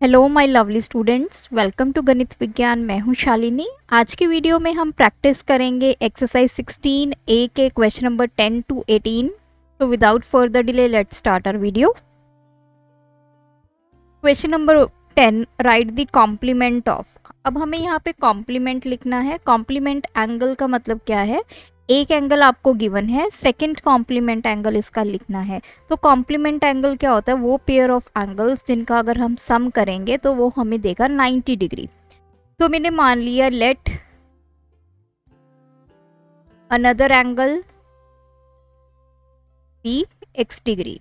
Hello my lovely students, welcome to Ganit Vigyan. मैं हूं शालिनी। आज की वीडियो में हम प्रैक्टिस करेंगे एक्सरसाइज 16 ए के क्वेश्चन नंबर 10 टू 18। तो without further delay let's start our video. Question number 10, write the complement of. अब हमें यहाँ पे कॉम्प्लीमेंट लिखना है। कॉम्प्लीमेंट एंगल का मतलब क्या है? एक एंगल आपको गिवन है, सेकंड कॉम्प्लीमेंट एंगल इसका लिखना है। तो कॉम्प्लीमेंट एंगल क्या होता है? वो पेयर ऑफ एंगल्स जिनका अगर हम सम करेंगे तो वो हमें देगा 90 डिग्री। तो मैंने मान लिया let another angle be x degree.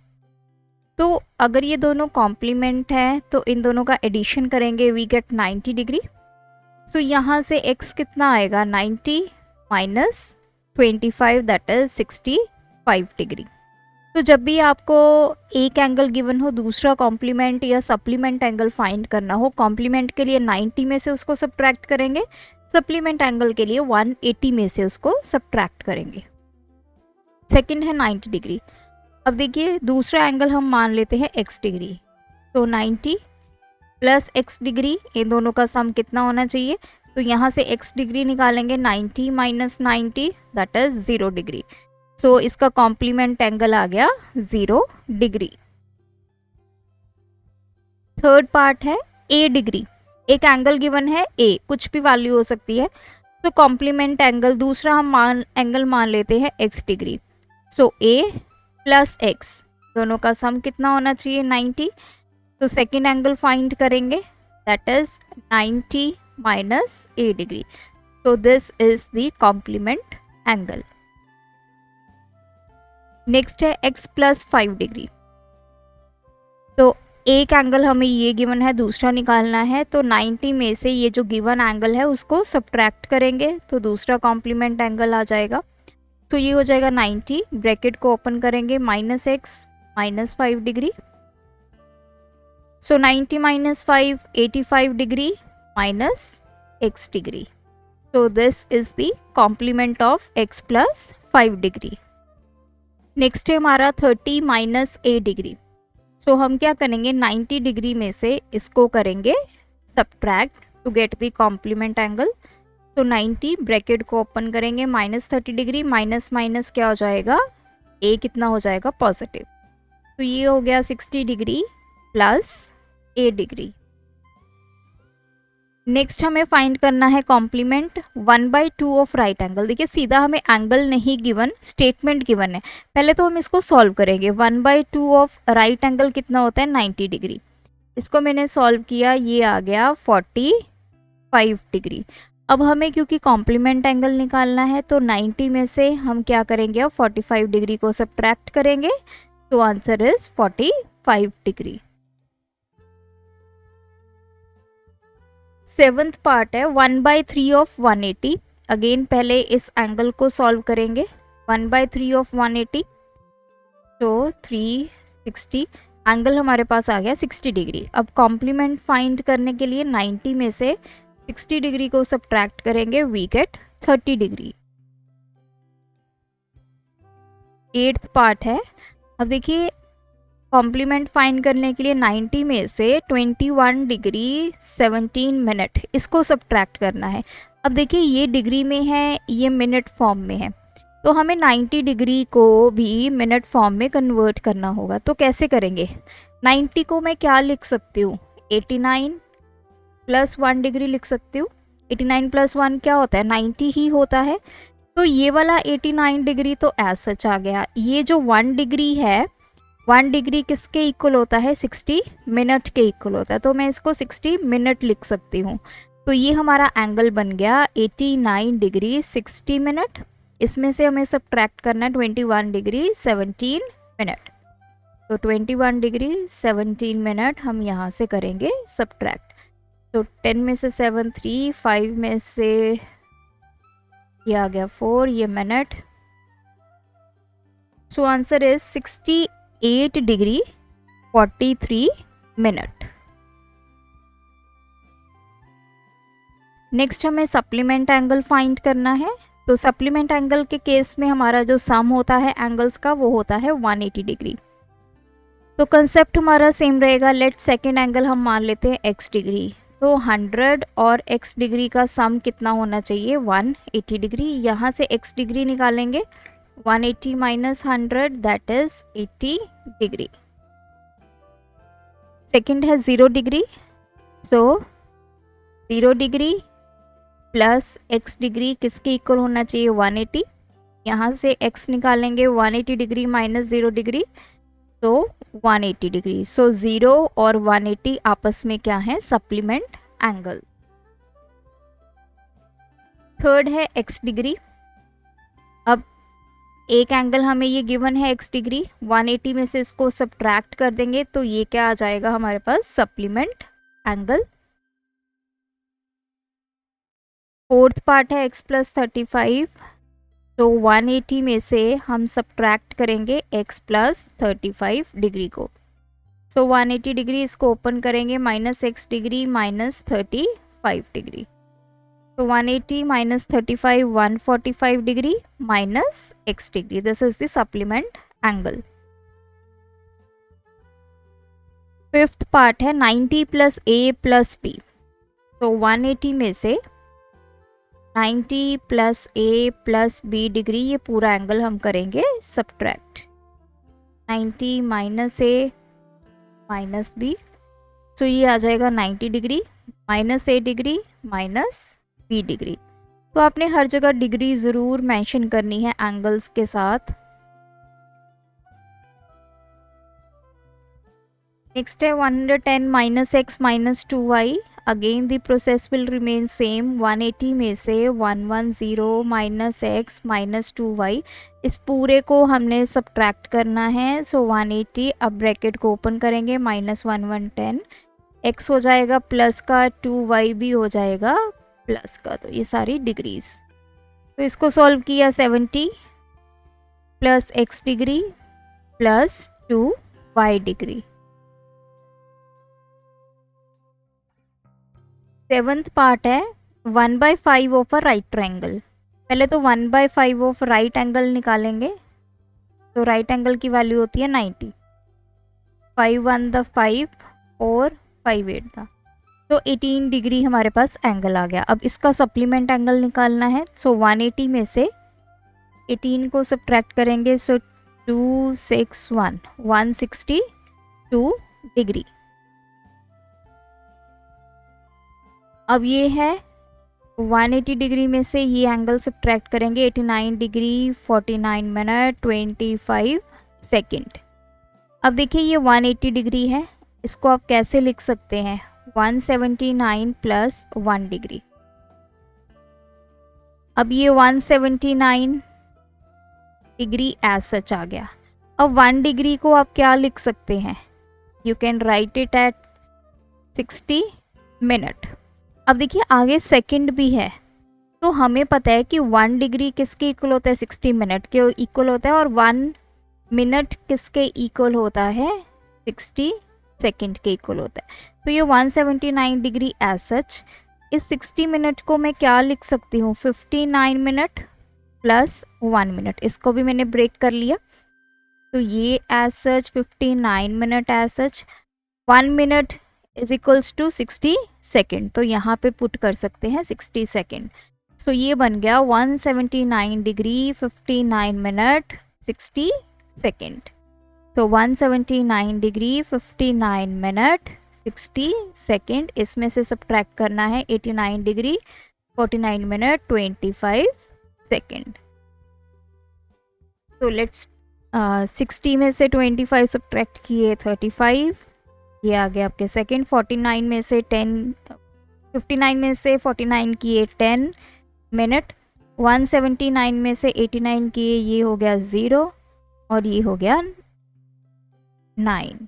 तो अगर ये दोनों कॉम्प्लीमेंट है तो इन दोनों का एडिशन करेंगे, वी गेट 90 डिग्री। सो यहाँ से x कितना आएगा? 90 माइनस 25 दैट इज 65 डिग्री। तो जब भी आपको एक एंगल गिवन हो, दूसरा कॉम्प्लीमेंट या सप्लीमेंट एंगल फाइंड करना हो, कॉम्प्लीमेंट के लिए 90 में से उसको सब्ट्रैक्ट करेंगे, सप्लीमेंट एंगल के लिए 180 में से उसको सब्ट्रैक्ट करेंगे। सेकंड है 90 डिग्री। अब देखिए दूसरा एंगल हम मान लेते हैं x डिग्री। तो 90 प्लस x डिग्री, इन दोनों का सम कितना होना चाहिए? तो यहाँ से x डिग्री निकालेंगे, 90 माइनस 90 दैट इज 0 डिग्री। सो इसका कॉम्प्लीमेंट एंगल आ गया 0 डिग्री। थर्ड पार्ट है a डिग्री। एक एंगल गिवन है a, कुछ भी वैल्यू हो सकती है। तो कॉम्प्लीमेंट एंगल दूसरा हम एंगल मान लेते हैं x degree. So a plus x, दोनों का सम कितना होना चाहिए? 90। तो सेकेंड एंगल फाइंड करेंगे, that is 90 minus a degree. तो this is the complement angle. Next है x प्लस 5 डिग्री। तो एक एंगल हमें ये गिवन है, दूसरा निकालना है। तो 90 में से ये जो गिवन एंगल है उसको सब्ट्रैक्ट करेंगे तो दूसरा कॉम्प्लीमेंट एंगल आ जाएगा। तो ये हो जाएगा 90, ब्रैकेट को ओपन करेंगे, minus x minus 5 degree. So 90 minus 5 85 degree minus x degree. तो this is the complement of x plus 5 degree. Next है हमारा 30 माइनस a डिग्री। सो हम क्या करेंगे? 90 डिग्री में से इसको करेंगे subtract to get the complement angle. तो 90 ब्रैकेट को ओपन करेंगे, माइनस 30 डिग्री, माइनस माइनस क्या हो जाएगा? a कितना हो जाएगा? पॉजिटिव। तो ये हो गया 60 degree plus a degree. Next हमें फाइंड करना है कॉम्प्लीमेंट 1/2 ऑफ राइट एंगल। देखिए सीधा हमें एंगल नहीं गिवन, स्टेटमेंट गिवन है। पहले तो हम इसको सॉल्व करेंगे। 1/2 ऑफ राइट एंगल कितना होता है? 90 डिग्री। इसको मैंने सॉल्व किया, ये आ गया 45 डिग्री। अब हमें क्योंकि कॉम्प्लीमेंट एंगल निकालना है तो 90 में से हम क्या करेंगे? अब 45 डिग्री को सब्ट्रैक्ट करेंगे। तो answer is 45 degree. Seventh part है 1/3 ऑफ 180। अगेन पहले इस एंगल को सॉल्व करेंगे। 1/3 ऑफ 180 तो 360, एंगल हमारे पास आ गया 60 डिग्री। अब कॉम्प्लीमेंट फाइंड करने के लिए 90 में से 60 डिग्री को सब्ट्रैक्ट करेंगे, we get 30 degree. Eighth part है। अब देखिए कॉम्प्लीमेंट फाइंड करने के लिए 90 में से 21 डिग्री 17 मिनट इसको सब्ट्रैक्ट करना है। अब देखिए ये डिग्री में है, ये मिनट फॉर्म में है, तो हमें 90 डिग्री को भी मिनट फॉर्म में कन्वर्ट करना होगा। तो कैसे करेंगे? 90 को मैं क्या लिख सकती हूँ? 89 प्लस 1 डिग्री लिख सकती हूँ। 89 प्लस 1 क्या होता है? 90 ही होता है। तो ये वाला 89 डिग्री तो एज सच आ गया। ये जो 1 डिग्री है, 1 डिग्री किसके इक्वल होता है? 60 मिनट के इक्वल होता है। तो मैं इसको 60 मिनट लिख सकती हूँ। तो ये हमारा एंगल बन गया 89 डिग्री 60 मिनट। इसमें से हमें सब्ट्रैक्ट करना है 21 डिग्री 17 मिनट। तो 21 डिग्री 17 मिनट हम यहाँ से करेंगे सब्ट्रैक्ट। तो 10 में से 7 3, 5 में से ये आ गया 4, ये minute. So answer is 68 degree 43 minute. Next हमें सप्लीमेंट एंगल फाइंड करना है। तो सप्लीमेंट एंगल के केस में हमारा जो सम होता है एंगल्स का वो होता है 180 डिग्री। तो कंसेप्ट हमारा सेम रहेगा। लेट सेकेंड एंगल हम मान लेते हैं x डिग्री, तो 100 और x डिग्री का सम कितना होना चाहिए, 180 डिग्री। यहाँ से x डिग्री निकालेंगे, 180 minus 100 that is 80 degree. Second है 0 डिग्री, सो 0 डिग्री प्लस x डिग्री किसके इक्वल होना चाहिए, 180। यहाँ से x निकालेंगे, 180 डिग्री माइनस 0 डिग्री, तो 180 डिग्री। सो 0 और 180 आपस में क्या है, सप्लीमेंट एंगल। थर्ड है x डिग्री। अब एक एंगल हमें ये गिवन है x डिग्री, 180 में से इसको सब्ट्रैक्ट कर देंगे तो ये क्या आ जाएगा हमारे पास, सप्लीमेंट एंगल। फोर्थ पार्ट है x प्लस 35, तो 180 में से हम सब्ट्रैक्ट करेंगे x प्लस 35 डिग्री को। सो 180 डिग्री इसको ओपन करेंगे, minus x degree minus 35 degree, तो 180 minus 35 145 degree minus x degree, this is the supplement angle. Fifth part है 90 प्लस a प्लस b, तो 180 में से 90 plus a plus b degree, ये पूरा एंगल हम करेंगे subtract, 90 minus a minus b, तो ये आ जाएगा 90 degree minus a degree minus b degree. तो आपने हर जगह डिग्री ज़रूर मेंशन करनी है एंगल्स के साथ। नेक्स्ट है 110 minus x minus 2y, again the process will remain same. 180 में से 110 माइनस x माइनस 2y, इस पूरे को हमने सब्ट्रैक्ट करना है। सो 180, अब ब्रैकेट को ओपन करेंगे, माइनस 110, x हो जाएगा प्लस का, 2y भी हो जाएगा प्लस का, तो ये सारी डिग्रीज। तो इसको सॉल्व किया, 70 plus x degree plus 2y degree. Seventh part है 1/5 ऑफ अ राइट ट्रायंगल। पहले तो 1/5 ऑफ राइट एंगल निकालेंगे, तो राइट एंगल की वैल्यू होती है 90, 5 1 द 5 और 5 8 था, तो 18 डिग्री हमारे पास एंगल आ गया। अब इसका सप्लीमेंट एंगल निकालना है, सो 180 में से 18 को सब्ट्रैक्ट करेंगे, सो 261 162 डिग्री। अब ये है 180 डिग्री में से ये एंगल सब्ट्रैक्ट करेंगे, 89 डिग्री 49 मिनट 25 सेकेंड। अब देखिए ये 180 डिग्री है, इसको आप कैसे लिख सकते हैं, 179 प्लस 1 डिग्री। अब ये 179 डिग्री एज सच आ गया। अब 1 डिग्री को आप क्या लिख सकते हैं, you can write it at 60 minute. अब देखिए आगे सेकंड भी है, तो हमें पता है कि 1 डिग्री किसके इक्वल होता है, 60 मिनट के इक्वल होता है, और 1 मिनट किसके इक्वल होता है, 60 सेकंड के इक्वल होता है। तो ये 179 डिग्री एज सच, इस 60 मिनट को मैं क्या लिख सकती हूँ, 59 मिनट प्लस 1 मिनट, इसको भी मैंने ब्रेक कर लिया, तो ये as such 59 minute as such, 1 minute is equals to 60 second, तो यहाँ पे पुट कर सकते हैं 60 सेकेंड। सो ये बन गया 179 डिग्री 59 मिनट 60 सेकेंड। तो 179 डिग्री 59 मिनट 60 सेकेंड, इसमें से सब्ट्रैक्ट करना है 89 डिग्री 49 मिनट 25 सेकेंड। तो लेट्स 60 में से 25 सब्ट्रैक्ट किए 35, ये आ गया आपके सेकेंड। 49 में से 59 में से 49 किए 10 मिनट, 179 में से 89 किए, ये हो गया 0 और ये हो गया 9।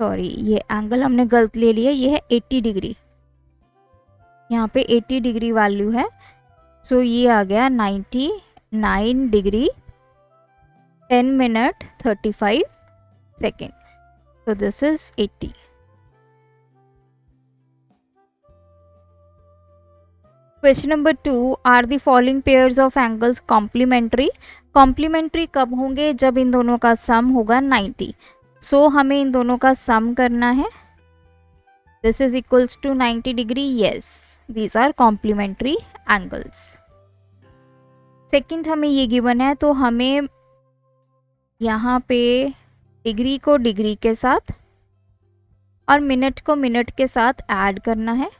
सॉरी, ये एंगल हमने गलत ले लिया, ये है 80 डिग्री, यहाँ पे 80 डिग्री वैल्यू है, सो ये आ गया 99 degree 10 minute 35 second. So this is 80. Question number 2, are the following pairs of angles complementary? Complementary कब होंगे, जब इन दोनों का सम होगा 90। सो हमें इन दोनों का सम करना है. This is equals to 90 degree. Yes, these are complementary angles. Second हमें ये गिवन है, तो हमें यहाँ पे डिग्री को डिग्री के साथ और मिनट को मिनट के साथ ऐड करना है.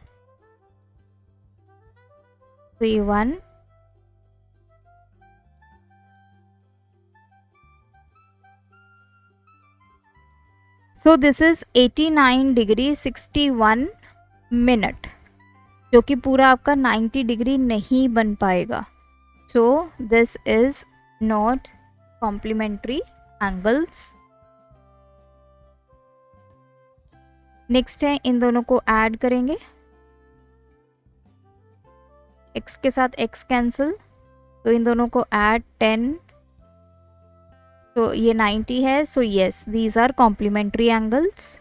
तो ये 1, so this is 89 degree 61 minute, जो कि पूरा आपका 90 डिग्री नहीं बन पाएगा. So this is not complementary angles. Next है, इन दोनों को ऐड करेंगे. x के साथ x कैंसिल, तो इन दोनों को ऐड 10, तो ये 90 है. So yes, these are complementary angles.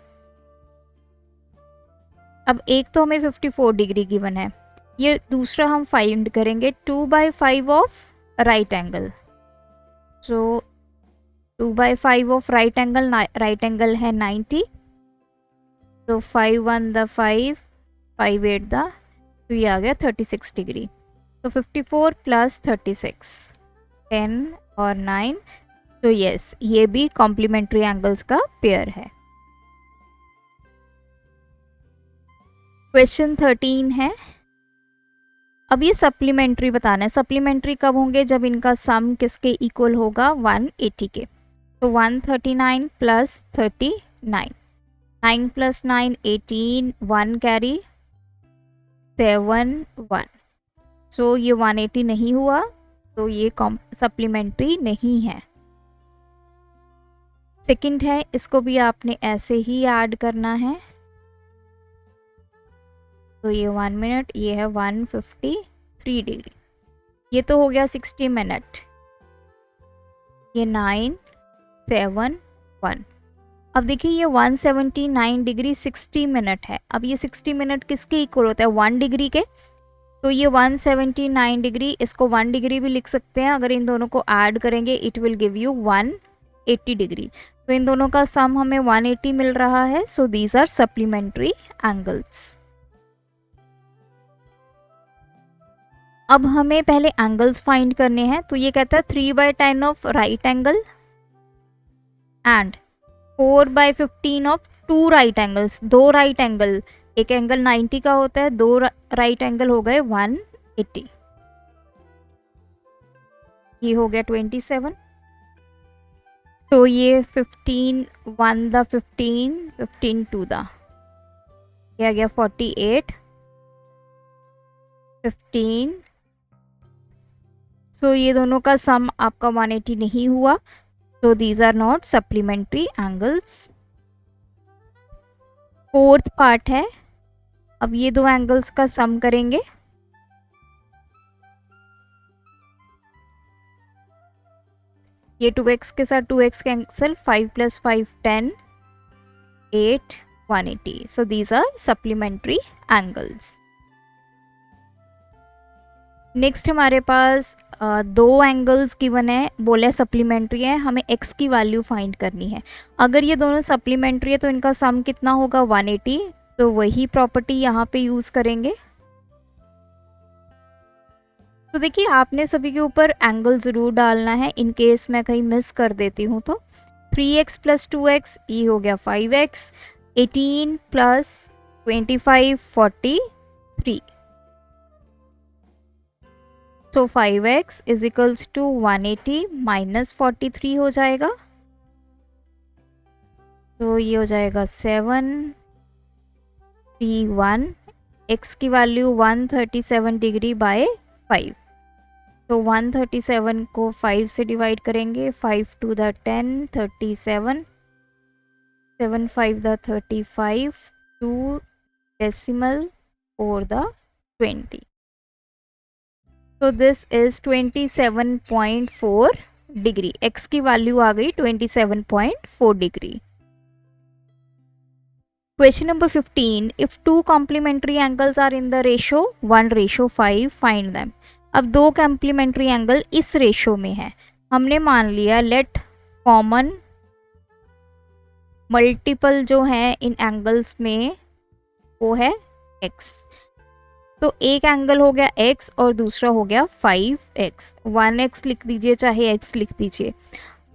अब एक तो हमें 54 डिग्री गिवन है, ये दूसरा हम फाइंड करेंगे 2/5 of right angle. So 2/5 of right angle है 90. तो 5 1 द 5, 5 8 द, तो ये आ गया 36 डिग्री. तो 54 प्लस 36, 10 और 9. तो यस, ये भी कॉम्प्लीमेंट्री एंगल्स का पेयर है. क्वेश्चन 13 है. अब ये सप्लीमेंट्री बताना है. सप्लीमेंट्री कब होंगे? जब इनका सम किसके इक्वल होगा? 180 के. तो 139 प्लस 39, 9 प्लस 9 18, 1 कैरी 7 1. सो ये 180 नहीं हुआ, तो ये सप्लीमेंट्री नहीं है. सेकंड है, इसको भी आपने ऐसे ही ऐड करना है. तो ये 1 मिनट, ये है 153 डिग्री. ये तो हो गया 60 मिनट. ये 9 7 1. अब देखिए ये 179 डिग्री 60 मिनट है. अब ये 60 मिनट किसके इक्वल होता है? 1 डिग्री के. तो ये 179 डिग्री, इसको 1 डिग्री भी लिख सकते हैं. अगर इन दोनों को ऐड करेंगे it will give you 180 degree. तो इन दोनों का सम हमें 180 मिल रहा है. So these are supplementary angles. अब हमें पहले एंगल्स फाइंड करने हैं. तो ये कहता है 3/10 of right angle and 4/15 of 2 right angles. 2 right angle, एक एंगल 90 का होता है, 2 राइट एंगल हो गए 180. ये हो गया 27. तो ये 15 1 द 15, 15 2 द, ये आ गया 48 15. सो ये दोनों का सम आपका 180 नहीं हुआ. So these are not supplementary angles. Fourth part है. अब ये दो एंगल्स का सम करेंगे. ये 2x के साथ 2x cancel, 5 plus 5 10, 8 180. So these are supplementary angles. Next हमारे पास दो एंगल्स गिवन है, बोले सप्लीमेंट्री है, हमें x की वैल्यू फाइंड करनी है. अगर ये दोनों सप्लीमेंट्री है तो इनका सम कितना होगा? 180. तो वही प्रॉपर्टी यहाँ पे यूज़ करेंगे. तो देखिए आपने सभी के ऊपर एंगल ज़रूर डालना है, इन केस मैं कहीं मिस कर देती हूँ तो. 3x प्लस 2x, ये हो गया 5x. 18 प्लस 25 43. तो 5x is equals to 180 minus 43 हो जाएगा. तो ये हो जाएगा 7 3 1. x की वैल्यू 137 डिग्री बाय 5. तो 137 को 5 से डिवाइड करेंगे. 5 2 द 10, 37, 7 5 द 35, 2 डेसिमल 4 द 20. तो दिस इज 27.4 डिग्री. x की वैल्यू आ गई 27.4 degree. Question number 15. If two complementary angles are in the ratio 1:5, find them. अब दो कॉम्प्लीमेंट्री एंगल इस रेशो में है. हमने मान लिया लेट कॉमन मल्टीपल जो है इन एंगल्स में वो है x। तो एक एंगल हो गया x और दूसरा हो गया 5x। 1x लिख दीजिए चाहे x लिख दीजिए।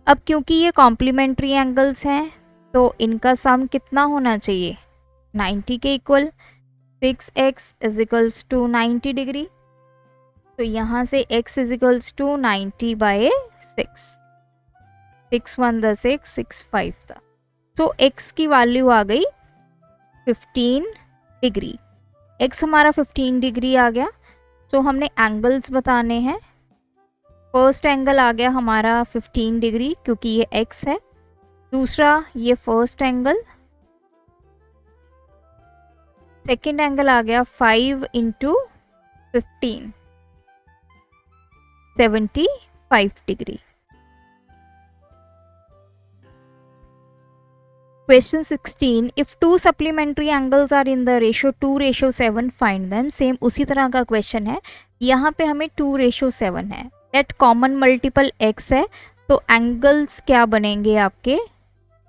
अब क्योंकि ये कॉम्प्लीमेंट्री एंगल्स हैं तो इनका सम कितना होना चाहिए, 90 के equal. 6x is equals to 90 degree. तो यहाँ से x is equals to 90 by 6। 6 1 द 6, 6 5 था। तो x की वैल्यू आ गई 15 डिग्री। x हमारा 15 डिग्री आ गया। तो हमने एंगल्स बताने हैं। फर्स्ट एंगल आ गया हमारा 15 डिग्री क्योंकि ये x है। दूसरा ये फर्स्ट एंगल। सेकेंड एंगल आ गया 5 into 15, 75 degree. Question 16, if two supplementary angles are in the ratio 2:7, find them। Same उसी तरह का क्वेश्चन है। यहाँ पे हमें 2:7 है। लेट कॉमन मल्टीपल x है तो एंगल्स क्या बनेंगे आपके,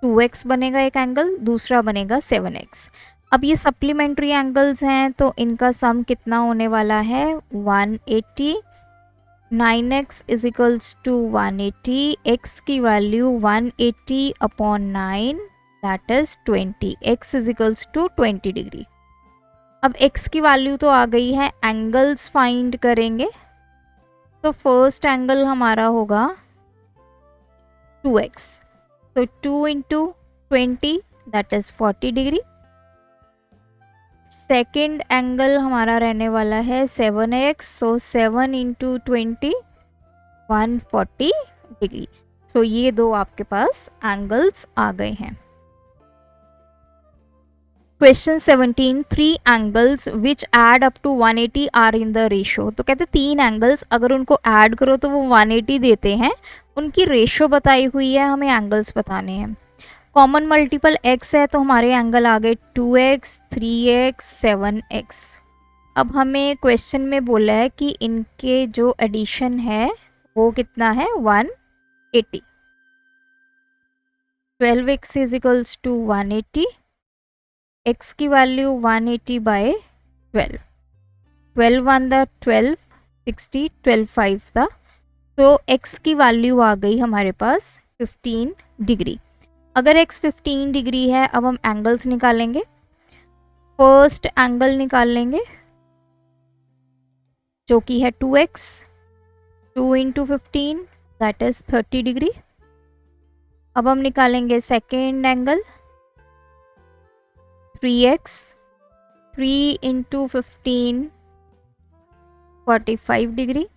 2x बनेगा एक एंगल, दूसरा बनेगा 7x। अब ये सप्लीमेंट्री एंगल्स हैं तो इनका सम कितना होने वाला है, 180। 9x is equals to 180। x की value 180 upon 9 that is 20। x is equals to 20 degree. अब x की वैल्यू तो आ गई है, एंगल्स फाइंड करेंगे। तो फर्स्ट एंगल हमारा होगा 2x। तो 2 into 20 that is 40 degree. Second angle हमारा रहने वाला है 7x। सो 7 इंटू 20 140 डिग्री। सो ये दो आपके पास एंगल्स आ गए हैं। Question 17, 3 angles which add up to 180 are in the ratio. तो कहते हैं 3 एंगल्स अगर उनको ऐड करो तो वो 180 देते हैं। उनकी रेशियो बताई हुई है, हमें एंगल्स बताने हैं। कॉमन मल्टीपल x है तो हमारे एंगल आ गए 2x, 3x, 7x। अब हमें क्वेश्चन में बोला है कि इनके जो एडिशन है वो कितना है, 180। 12x is equals to 180। x की वैल्यू 180 बाय 12। 12 1 द 12, 60, 12 5 था। तो x की वैल्यू आ गई हमारे पास 15 डिग्री। अगर x 15 डिग्री है, अब हम एंगल्स निकालेंगे। फर्स्ट एंगल निकाल लेंगे जो कि है 2x। 2 into 15 that is 30 degree. अब हम निकालेंगे second angle 3x। 3 into 15 45 degree.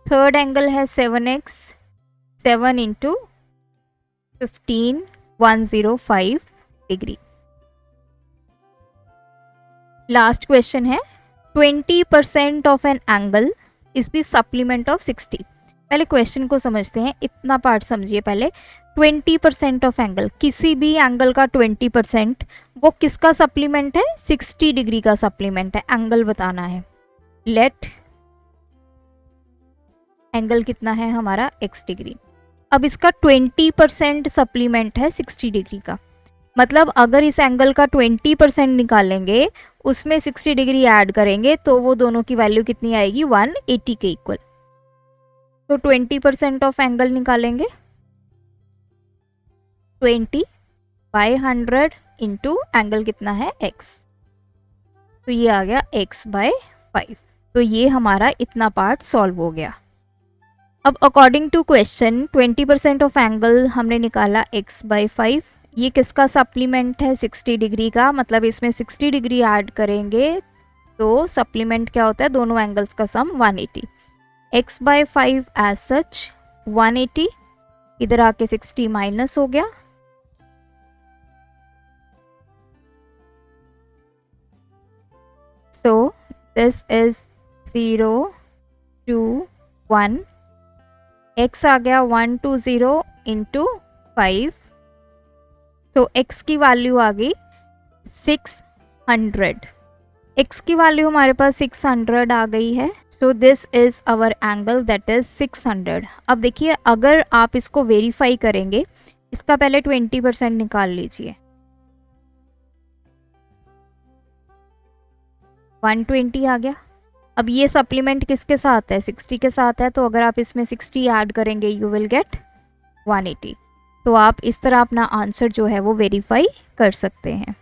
Third angle है 7x। 7 into 15 105 degree. Last question है 20% of an angle is the supplement of 60। पहले क्वेश्चन को समझते हैं, इतना पार्ट समझिए पहले। 20% ऑफ एंगल, किसी भी एंगल का 20% वो किसका सप्लीमेंट है, 60 डिग्री का सप्लीमेंट है। एंगल बताना है। लेट एंगल कितना है हमारा, x डिग्री। अब इसका 20% सप्लीमेंट है 60 डिग्री का। मतलब अगर इस एंगल का 20% निकालेंगे, उसमें 60 डिग्री ऐड करेंगे तो वो दोनों की वैल्यू कितनी आएगी, 180 के इक्वल। तो 20% ऑफ एंगल निकालेंगे। 20 बाय 100 इंटू एंगल कितना है, x। तो ये आ गया x बाय 5। तो ये हमारा इतना पार्ट सॉल्व हो गया। अब according to question 20% of angle हमने निकाला x बाय 5। ये किसका सप्लीमेंट है, 60 डिग्री का। मतलब इसमें 60 डिग्री ऐड करेंगे तो सप्लीमेंट क्या होता है, दोनों एंगल्स का सम 180। x बाय 5 एज सच 180, इधर आके 60 माइनस हो गया। सो दिस इज 0 2 1। x आ गया 120 इंटू 5। सो x की वैल्यू आ गई 600। x की वैल्यू हमारे पास 600 आ गई है, सो this is hour angle that is 600। अब देखिए अगर आप इसको वेरीफाई करेंगे, इसका पहले 20% निकाल लीजिए, 120 आ गया। अब ये सप्लीमेंट किसके साथ है, 60 के साथ है, तो अगर आप इसमें 60 ऐड करेंगे यू विल गेट 180। तो आप इस तरह अपना आंसर जो है वो वेरीफाई कर सकते हैं।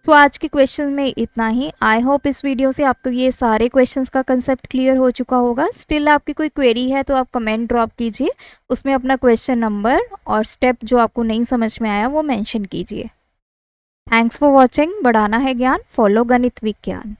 सो आज के क्वेश्चन में इतना ही। आई होप इस वीडियो से आपको ये सारे क्वेश्चंस का कंसेप्ट क्लियर हो चुका होगा। स्टिल आपकी कोई क्वेरी है तो आप कमेंट ड्रॉप कीजिए, उसमें अपना क्वेश्चन नंबर और स्टेप जो आपको नहीं समझ में आया वो मेंशन कीजिए। Thanks for watching. बढ़ाना है ज्ञान, फॉलो गणित विज्ञान।